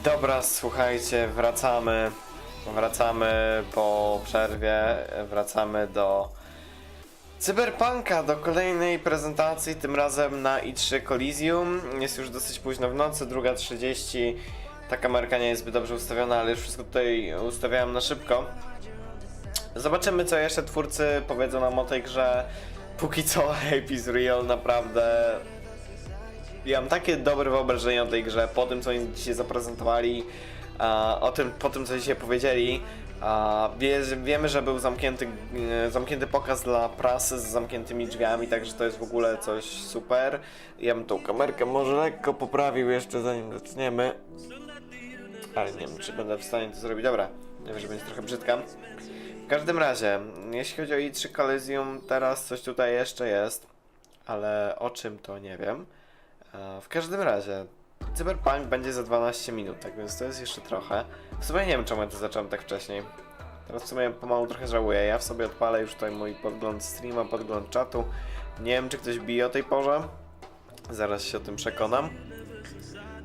Dobra, słuchajcie, wracamy po przerwie, wracamy do Cyberpunka, do kolejnej prezentacji, tym razem na i3 Coliseum. Jest już dosyć późno w nocy, 2:30. Ta kamerka nie jest zbyt dobrze ustawiona, ale już wszystko tutaj ustawiałem na szybko. Zobaczymy, co jeszcze twórcy powiedzą nam o tej grze. Póki co hype is real, naprawdę. Ja mam takie dobre wyobrażenie o tej grze, po tym, co oni dzisiaj zaprezentowali, po tym, co dzisiaj powiedzieli. Wiemy, że był zamknięty pokaz dla prasy z zamkniętymi drzwiami, także to jest w ogóle coś super. Ja bym tą kamerkę może lekko poprawił jeszcze, zanim zaczniemy. Ale nie wiem, czy będę w stanie to zrobić. Dobra, nie wiem, że będzie trochę brzydka. W każdym razie, jeśli chodzi o i3 Coliseum, teraz coś tutaj jeszcze jest, ale o czym to nie wiem. W każdym razie, Cyberpunk będzie za 12 minut, tak więc to jest jeszcze trochę. W sumie nie wiem, czemu ja to zacząłem tak wcześniej. Teraz w sumie pomału trochę żałuję. Ja w sobie odpalę już tutaj mój podgląd streama, podgląd czatu. Nie wiem, czy ktoś bije o tej porze. Zaraz się o tym przekonam.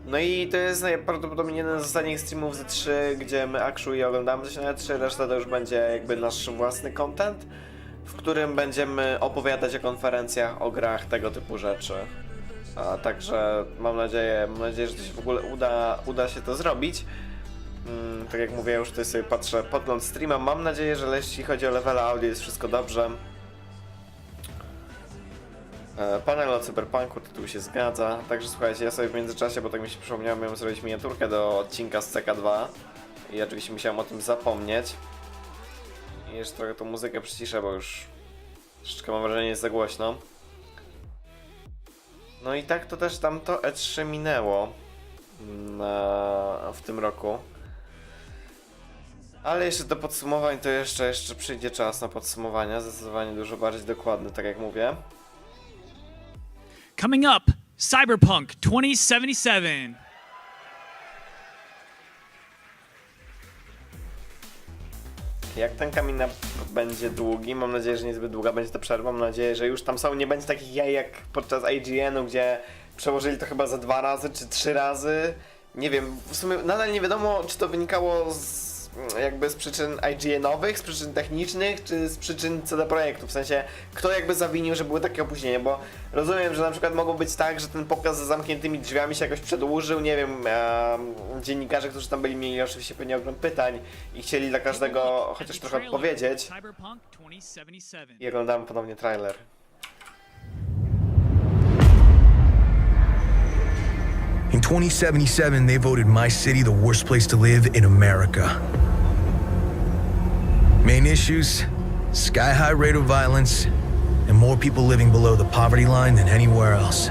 No i to jest najprawdopodobniej jeden z ostatnich streamów z 3, gdzie my actually oglądamy coś na 3, reszta to już będzie jakby nasz własny content, w którym będziemy opowiadać o konferencjach, o grach, tego typu rzeczy. Także mam nadzieję, że to się w ogóle uda się to zrobić. Tak jak mówię, już tutaj sobie patrzę podgląd streama. Mam nadzieję, że jeśli chodzi o level audio, jest wszystko dobrze. Panel o Cyberpunku, tytuł się zgadza. Także słuchajcie, ja sobie w międzyczasie, bo tak mi się przypomniało, miałem zrobić miniaturkę do odcinka z CK2 i oczywiście musiałem o tym zapomnieć. I jeszcze trochę tą muzykę przyciszę, bo już troszeczkę mam wrażenie, jest za głośno. No i tak to też tamto E3 minęło w tym roku. Ale jeszcze do podsumowań to jeszcze przyjdzie czas na podsumowania, zdecydowanie dużo bardziej dokładny, tak jak mówię. Coming up, Cyberpunk 2077. Jak ten kamień będzie długi, mam nadzieję, że niezbyt długa będzie ta przerwa, mam nadzieję, że już tam nie będzie takich jaj jak podczas IGN-u, gdzie przełożyli to chyba za 2 razy czy 3 razy. Nie wiem, w sumie nadal nie wiadomo, czy to wynikało z przyczyn IGN-owych, z przyczyn technicznych, czy z przyczyn CD Projektu, w sensie kto jakby zawinił, że były takie opóźnienia, bo rozumiem, że na przykład mogło być tak, że ten pokaz za zamkniętymi drzwiami się jakoś przedłużył, nie wiem, dziennikarze, którzy tam byli, mieli oczywiście pewnie ogrom pytań i chcieli dla każdego chociaż trochę odpowiedzieć. I oglądamy ponownie trailer. In 2077, they voted my city the worst place to live in America. Main issues, sky-high rate of violence, and more people living below the poverty line than anywhere else.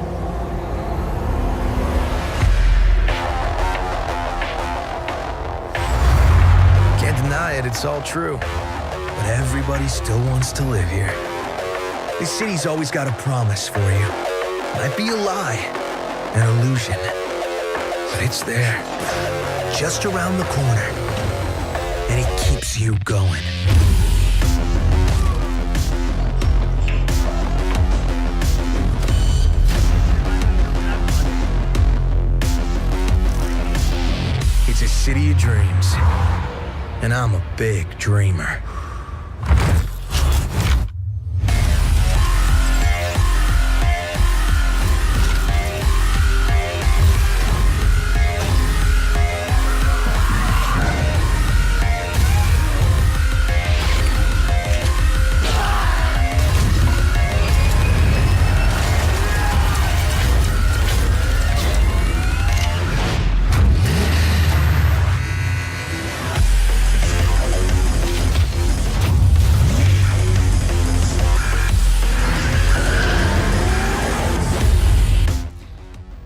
Can't deny it, it's all true. But everybody still wants to live here. This city's always got a promise for you. Might be a lie, an illusion. But it's there, just around the corner, and it keeps you going. It's a city of dreams, and I'm a big dreamer.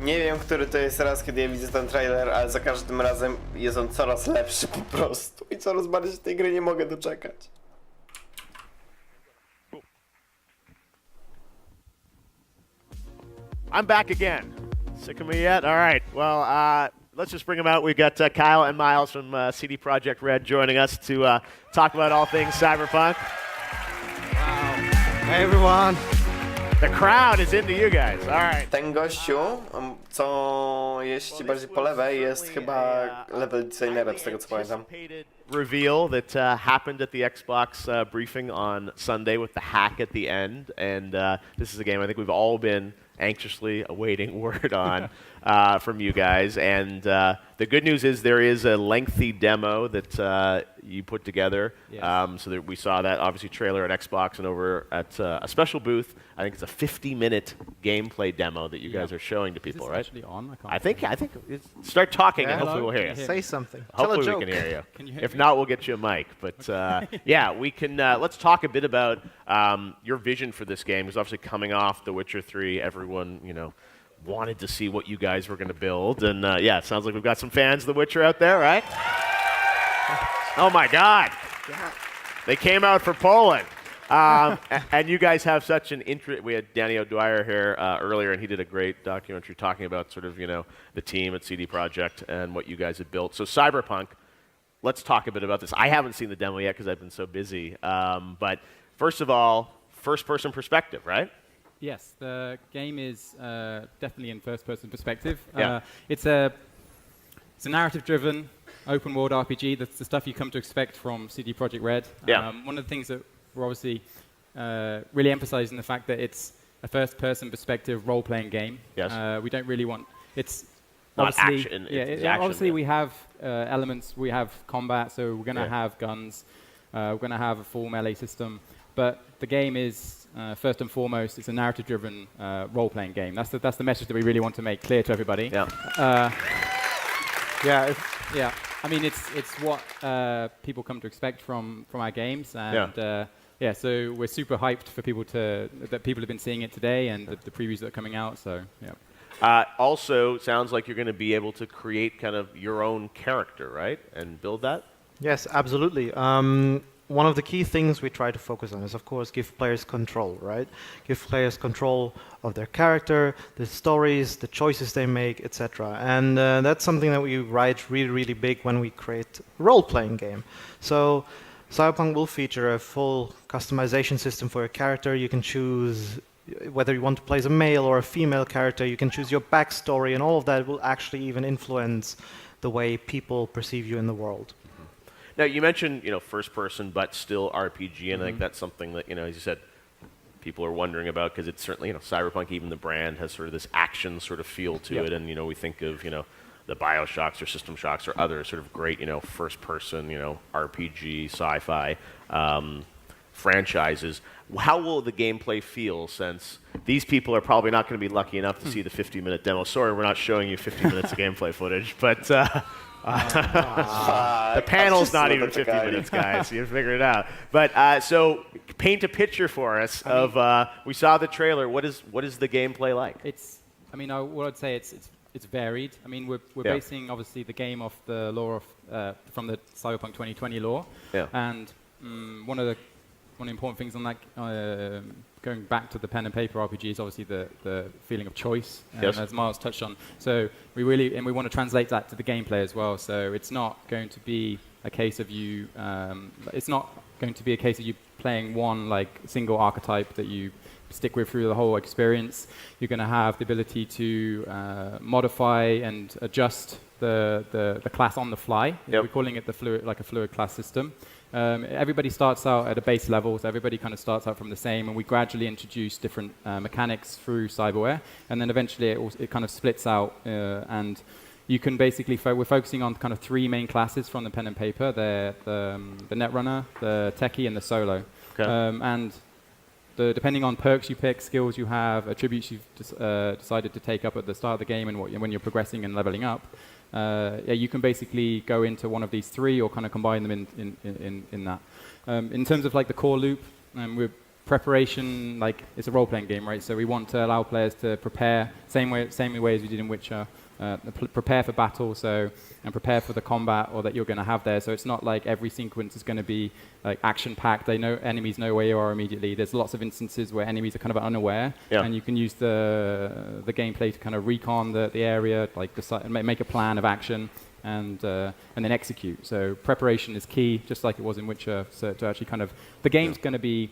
Nie wiem, który to jest raz, kiedy ja widzę ten trailer, ale za każdym razem jest on coraz lepszy po prostu. I coraz bardziej się tej gry nie mogę doczekać. I'm back again. Sick of me yet? All right. Well, let's just bring them out. We've got Kyle and Miles from CD Projekt Red joining us to talk about all things Cyberpunk. Wow. Hey, everyone. The crowd is into you guys. All right. Ten gościu, co jeśli bardziej po lewej, jest chyba level designerem, z tego co pamiętam. Reveal that happened at the Xbox briefing on Sunday with the hack at the end, and this is a game I think we've all been anxiously awaiting word on from you guys. And the good news is there is a lengthy demo that you put together. Yes. So that we saw that obviously trailer at Xbox and over at a special booth. I think it's a 50-minute gameplay demo that you guys are showing to people, right? Actually on? I think start talking and hopefully we'll hear you. Say something. Hopefully Tell a we joke. can hear you. Can you hear If me? not, we'll get you a mic. But yeah, we can. Let's talk a bit about your vision for this game. Because obviously coming off The Witcher 3, everyone wanted to see what you guys were going to build, and yeah, it sounds like we've got some fans of The Witcher out there, right? Oh my God! Yeah. They came out for Poland. And you guys have such an interest. We had Danny O'Dwyer here earlier, and he did a great documentary talking about sort of, the team at CD Projekt and what you guys have built. So Cyberpunk, let's talk a bit about this. I haven't seen the demo yet because I've been so busy. But first of all, first-person perspective, right? Yes, the game is definitely in first-person perspective. Yeah. It's a narrative-driven, open-world RPG. That's the stuff you come to expect from CD Projekt Red. Yeah. One of the things that we're obviously really emphasizing the fact that it's a first-person perspective role-playing game. Yes. We don't really want it's Not obviously action. Yeah, It's action, obviously yeah. we have elements. We have combat, so we're going to have guns. We're going to have a full melee system. But the game is first and foremost, it's a narrative-driven role-playing game. That's the message that we really want to make clear to everybody. Yeah. Yeah. I mean, it's what people come to expect from our games, and so we're super hyped for that people have been seeing it today, and the previews that are coming out. So yeah. Also, sounds like you're going to be able to create kind of your own character, right, and build that. Yes, absolutely. One of the key things we try to focus on is, of course, give players control, right? Give players control of their character, the stories, the choices they make, etc. And that's something that we write really, really big when we create a role-playing game. So Cyberpunk will feature a full customization system for your character. You can choose whether you want to play as a male or a female character. You can choose your backstory, and all of that will actually even influence the way people perceive you in the world. Now, you mentioned, first person, but still RPG, and I think that's something that, as you said, people are wondering about, because it's certainly, Cyberpunk, even the brand, has sort of this action sort of feel to it, and, we think of, the BioShocks or System Shocks or other sort of great, first person, RPG, sci-fi franchises. How will the gameplay feel, since these people are probably not going to be lucky enough to see the 50-minute demo? Sorry, we're not showing you 50 minutes of gameplay footage, but... the panel's not even 50 minutes, guys. You figured it out. But so, paint a picture for us of. We saw the trailer. What is the gameplay like? What I'd say it's varied. I mean, we're basing obviously the game off the lore of from the Cyberpunk 2020 lore. Yeah. And one of the important things on that, going back to the pen and paper RPG, is obviously the feeling of choice, as Miles touched on. So we want to translate that to the gameplay as well. So it's not going to be a case of you. It's not going to be a case of you playing one single archetype that you stick with through the whole experience. You're going to have the ability to modify and adjust the class on the fly. We're calling it a fluid class system. Everybody starts out at a base level, so everybody kind of starts out from the same, and we gradually introduce different mechanics through cyberware, and then eventually it kind of splits out, and you can basically, we're focusing on kind of three main classes from the pen and paper. They're the netrunner, the techie, and the solo. Okay. And depending on perks you pick, skills you have, attributes you've decided to take up at the start of the game, and when you're progressing and leveling up, you can basically go into one of these three or kind of combine them in that. In terms of the core loop, with preparation, it's a role-playing game, right? So we want to allow players to prepare same way as we did in Witcher. Prepare for battle, and prepare for the combat or that you're going to have there. So it's not like every sequence is going to be action-packed. Enemies know where you are immediately. There's lots of instances where enemies are kind of unaware, and you can use the gameplay to kind of recon the area, decide, make a plan of action, and then execute. So preparation is key, just like it was in Witcher. So to actually kind of the game's going to be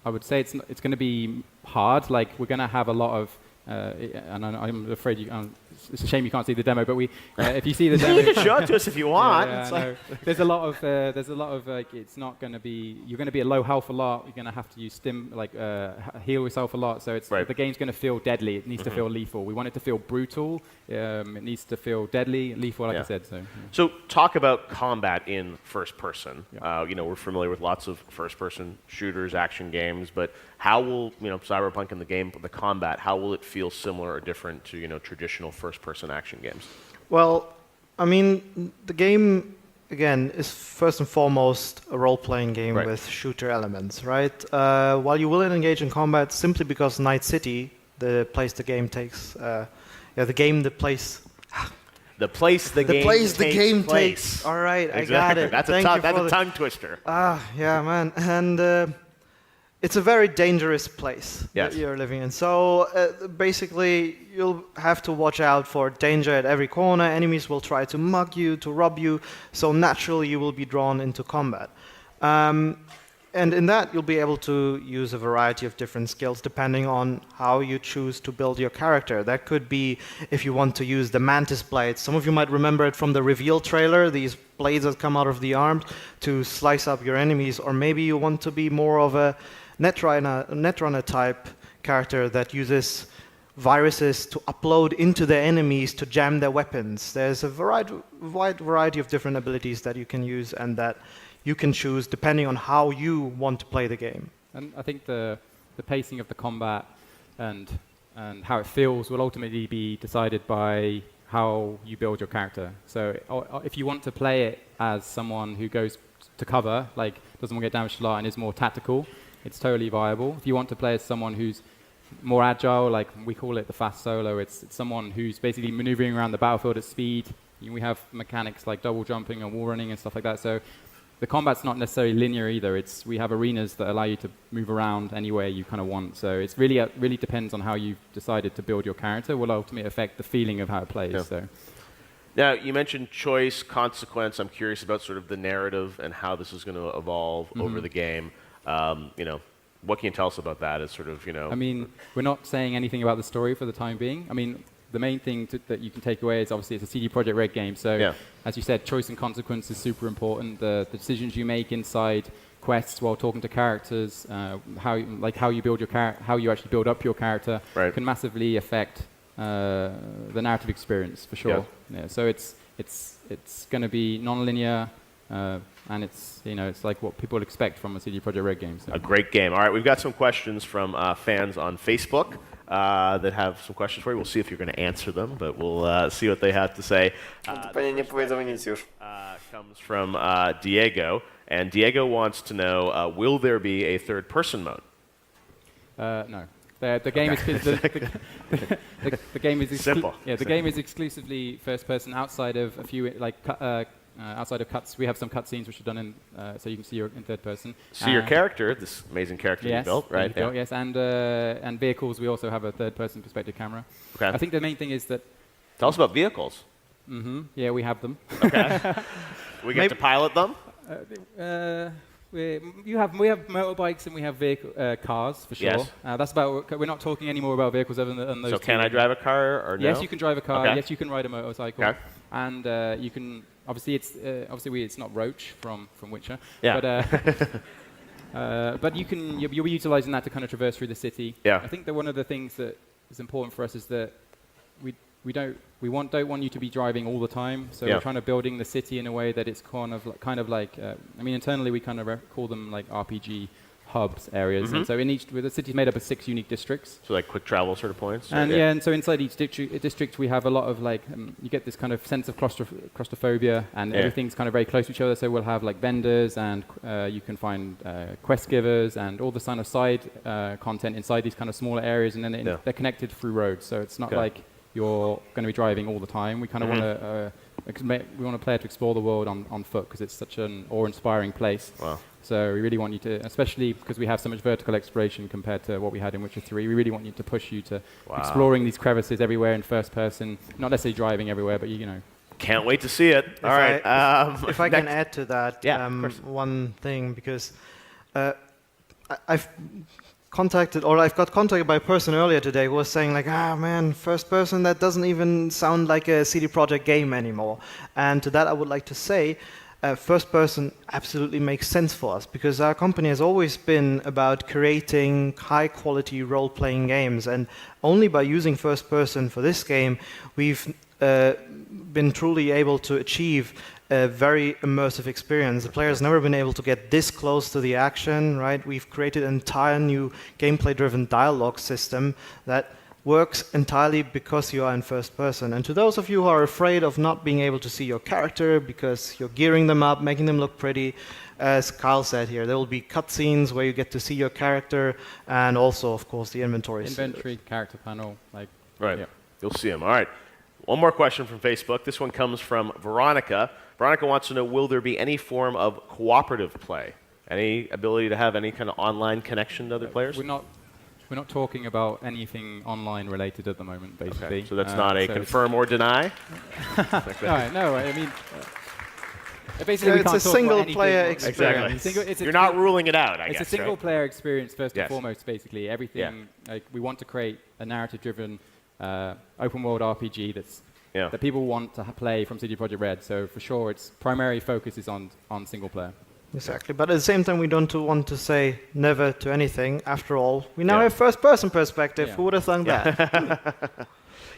I would say it's going to be hard. Like we're going to have a lot of, and I'm afraid it's a shame you can't see the demo. But if you see the demo, you can show it to us if you want. Yeah, It's no. like There's a lot of like it's not going to be. You're going to be at low health a lot. You're going to have to use heal yourself a lot. So the game's going to feel deadly. It needs to feel lethal. We want it to feel brutal. It needs to feel deadly, lethal, like I said. So talk about combat in first person. Yeah. We're familiar with lots of first person shooters, action games, but how will Cyberpunk and the combat? How will it feel similar or different to traditional first person action games? Well, I mean, the game, again, is first and foremost a role-playing game with shooter elements, right? While you will engage in combat simply because Night City, the place the game takes, the game takes. All right, exactly. I got it. That's a tongue twister. Yeah, man. And it's a very dangerous place that you're living in. So basically, you'll have to watch out for danger at every corner. Enemies will try to mug you, to rob you. So naturally, you will be drawn into combat. And in that, you'll be able to use a variety of different skills depending on how you choose to build your character. That could be if you want to use the mantis blades. Some of you might remember it from the reveal trailer, these blades that come out of the arms to slice up your enemies. Or maybe you want to be more of a netrunner type character that uses viruses to upload into their enemies to jam their weapons. There's a wide variety of different abilities that you can use and that you can choose depending on how you want to play the game. And I think the pacing of the combat and how it feels will ultimately be decided by how you build your character. So if you want to play it as someone who goes to cover, like doesn't want to get damaged a lot and is more tactical, it's totally viable. If you want to play as someone who's more agile, like we call it the fast solo, it's someone who's basically maneuvering around the battlefield at speed. We have mechanics like double jumping and wall running and stuff like that. So the combat's not necessarily linear either. We have arenas that allow you to move around anywhere you kind of want. So it's really depends on how you've decided to build your character will ultimately affect the feeling of how it plays. Yeah. So. Now, you mentioned choice, consequence. I'm curious about sort of the narrative and how this is going to evolve over the game. What can you tell us about that as sort of, I mean, we're not saying anything about the story for the time being. I mean, the main thing that you can take away is obviously it's a CD Projekt Red game. So, as you said, choice and consequence is super important. The decisions you make inside quests while talking to characters, how you build your how you actually build up your character, can massively affect the narrative experience for sure. Yeah, so it's going to be non-linear. And it's like what people expect from a CD Projekt Red game. So. A great game. All right, we've got some questions from fans on Facebook that have some questions for you. We'll see if you're going to answer them, but we'll see what they have to say. Comes from Diego, and Diego wants to know, will there be a third-person mode? No. The game is the game is simple. Yeah, the game is exclusively first-person outside of a few outside of cuts. We have some cutscenes which are done in, so you can see in third person. See your character, this amazing character you built, right? Yes, and vehicles. We also have a third-person perspective camera. Okay. I think the main thing is that. Tell us about vehicles. Yeah, we have them. Okay. We get to pilot them. We have motorbikes and we have cars for sure. Yes. That's about. We're not talking anymore about vehicles other than those. So can I drive a car or no? Yes, you can drive a car. Okay. Yes, you can ride a motorcycle. Okay. And you can. Obviously, it's not Roach from Witcher. Yeah. But you'll be utilizing that to kind of traverse through the city. Yeah. I think that one of the things that is important for us is that we don't want you to be driving all the time. So we're trying to building the city in a way that it's kind of like internally we kind of call them like RPG hubs areas. And so the city's made up of 6 unique districts. So like quick travel sort of points. And and so inside each district we have a lot of you get this kind of sense of claustrophobia, and everything's kind of very close to each other. So we'll have like vendors, and you can find quest givers and all the kind of side content inside these kind of smaller areas, and then they're connected through roads. So it's not like you're going to be driving all the time. We kind of want to we want a player to explore the world on foot because it's such an awe-inspiring place. Wow. So we really want you to, especially because we have so much vertical exploration compared to what we had in Witcher 3, we really want you to push you to exploring these crevices everywhere in first person, not necessarily driving everywhere, but Can't wait to see it. All right. If I can add to that one thing, because I've got contacted by a person earlier today who was saying like, man, first person, that doesn't even sound like a CD Projekt game anymore. And to that I would like to say, first person absolutely makes sense for us, because our company has always been about creating high quality role-playing games, and only by using first person for this game we've been truly able to achieve a very immersive experience. The player's never been able to get this close to the action, right? We've created an entire new gameplay-driven dialogue system that works entirely because you are in first person. And to those of you who are afraid of not being able to see your character because you're gearing them up, making them look pretty, as Kyle said here, there will be cutscenes where you get to see your character, and also, of course, the inventory. Inventory, character panel, like... Right. Yeah. You'll see them. All right. One more question from Facebook. This one comes from Veronica. Veronica wants to know, will there be any form of cooperative play? Any ability to have any kind of online connection to other players? We're not talking about anything online related at the moment, basically. Okay, so that's not a confirm or deny? No, I mean... basically, we it's can't a talk single about player anything. experience. You're not ruling it out, I guess, It's a single player experience, first Yes. and foremost, basically. Everything, like, we want to create a narrative-driven open-world RPG that people want to play from CD Projekt Red. So for sure, its primary focus is on single player. Exactly, but at the same time we don't want to say never to anything. After all, we now Yeah. have first-person perspective. Yeah. Who would have thought that?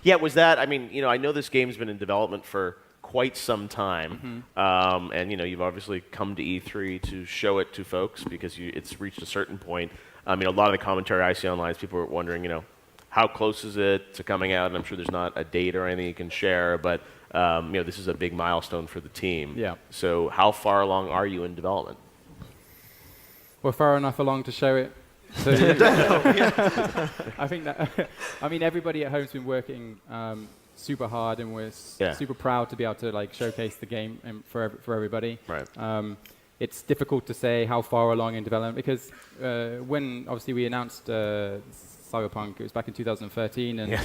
Yeah, was that, I mean, I know this game's been in development for quite some time, and, you've obviously come to E3 to show it to folks because it's reached a certain point. I mean, a lot of the commentary I see online is people are wondering, how close is it to coming out? And I'm sure there's not a date or anything you can share, but this is a big milestone for the team. Yeah. So how far along are you in development? We're far enough along to show it. So I think that, I mean, everybody at home's been working super hard, and we're super proud to be able to showcase the game for everybody. Right. It's difficult to say how far along in development, because when obviously we announced Cyberpunk, it was back in 2013, and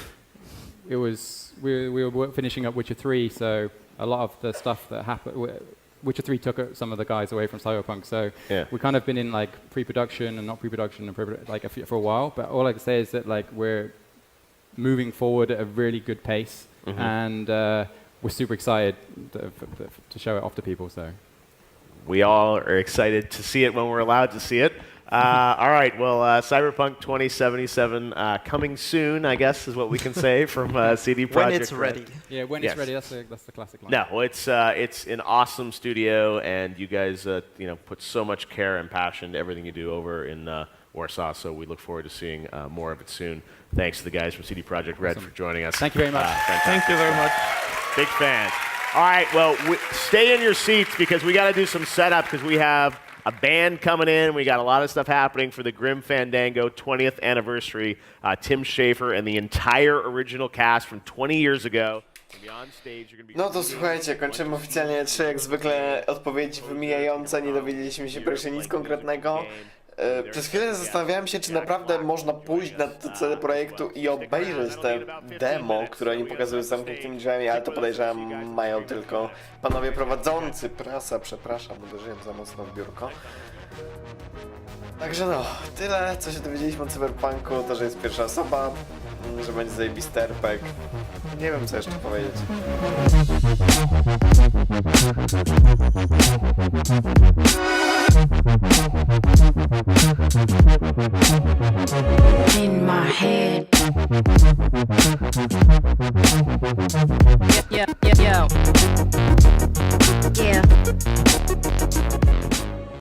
it was we were finishing up Witcher 3, so a lot of the stuff that happened, Witcher 3 took some of the guys away from Cyberpunk, so we've kind of been in pre-production and not pre-production and for a while. But all I can say is that we're moving forward at a really good pace, and we're super excited to show it off to people. So we all are excited to see it when we're allowed to see it. All right, well, Cyberpunk 2077 coming soon, I guess, is what we can say from CD Projekt. When it's ready. Yeah, when it's ready. That's the classic line. No, it's an awesome studio, and you guys, put so much care and passion to everything you do over in Warsaw. So we look forward to seeing more of it soon. Thanks to the guys from CD Projekt Red for joining us. Thank you very much. Thank you very much. Big fans. All right, well, stay in your seats because we got to do some setup because we have a band coming in. We got a lot of stuff happening for the Grim Fandango 20th anniversary. Tim Schafer and the entire original cast from 20 years ago. No to słuchajcie, kończymy oficjalnie 3, jak zwykle odpowiedzi wymijające, nie dowiedzieliśmy się prawie nic konkretnego. Przez chwilę zastanawiałem się, czy naprawdę można pójść na CD Projektu i obejrzeć te demo, które oni pokazują z zamkniętymi drzwiami, ale to podejrzewam mają tylko panowie prowadzący. Prasa, przepraszam, uderzyłem za mocno w biurko. Także no, tyle co się dowiedzieliśmy o Cyberpunku, to że jest pierwsza osoba, że będzie zajebisty RPG. Nie wiem co jeszcze powiedzieć. In my head. Yeah, yeah, yeah, yeah.